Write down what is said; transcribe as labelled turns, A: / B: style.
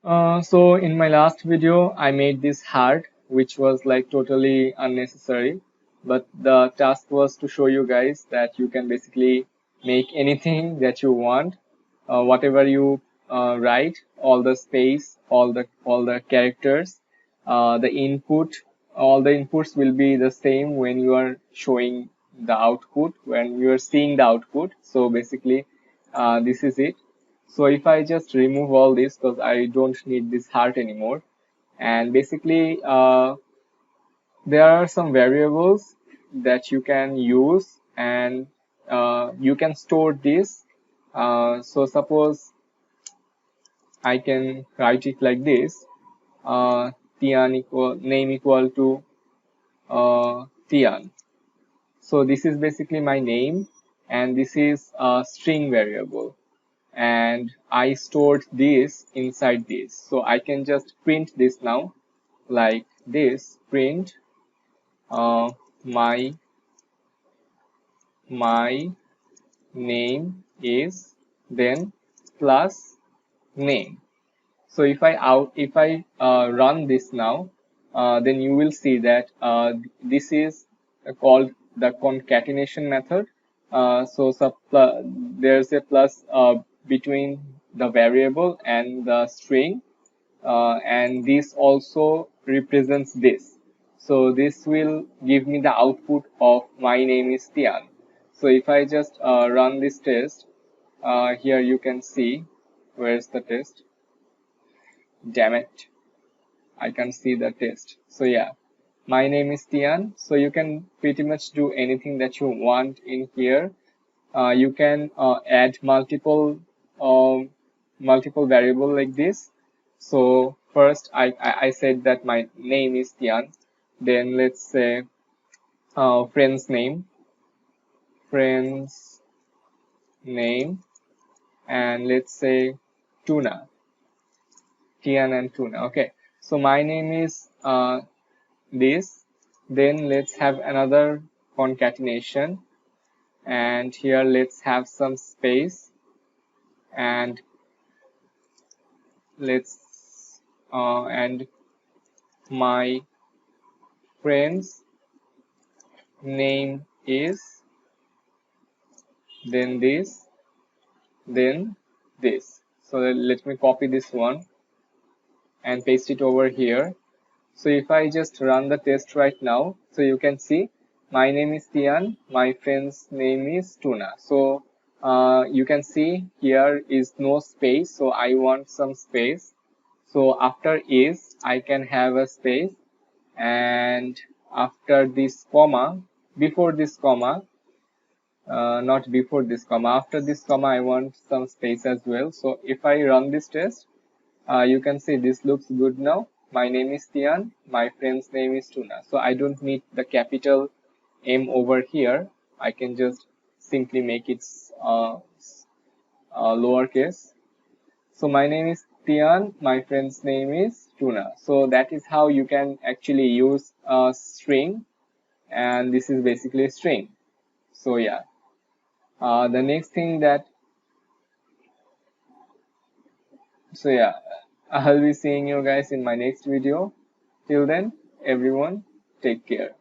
A: So in my last video, I made this heart, which was like totally unnecessary. But the task was to show you guys that you can basically make anything that you want, whatever you write, all the space, all the characters, the input, all the inputs will be the same when you are showing the output, when you are seeing the output. So basically, this is it. So if I just remove all this because I don't need this heart anymore, and basically there are some variables that you can use, and you can store this. So suppose I can write it like this: Tian equal name equal to Tian. So this is basically my name, and this is a string variable, and I stored this inside this. So I can just print this now like this: print uh, my name is, then plus name. So if I run this now, then you will see that this is called the concatenation method. There's a plus between the variable and the string, and this also represents this. So this will give me the output of my name is Tian. So if I just run this test, here you can see, where's the test? Damn it, I can see the test. So yeah, my name is Tian. So you can pretty much do anything that you want in here. You can add multiple variable like this. So first I said that my name is Tian. Then let's say friend's name, and let's say tuna, Tian and tuna. Okay, so my name is this. Then let's have another concatenation, and here let's have some space, and and my friend's name is, then this, then this. So let me copy this one and paste it over here. So if I just run the test right now, so you can see my name is Tian, my friend's name is Tuna. So you can see here is no space, so I want some space. So after is, I can have a space, and after this comma, before this comma, not before this comma, after this comma, I want some space as well. So if I run this test, you can see this looks good now. My name is Tian, my friend's name is Tuna. So I don't need the capital M over here. I can just simply make it lowercase. So my name is Tian, my friend's name is Tuna. So that is how you can actually use a string, and this is basically a string. So yeah, the next thing that, so yeah, I'll be seeing you guys in my next video. Till then, everyone, take care.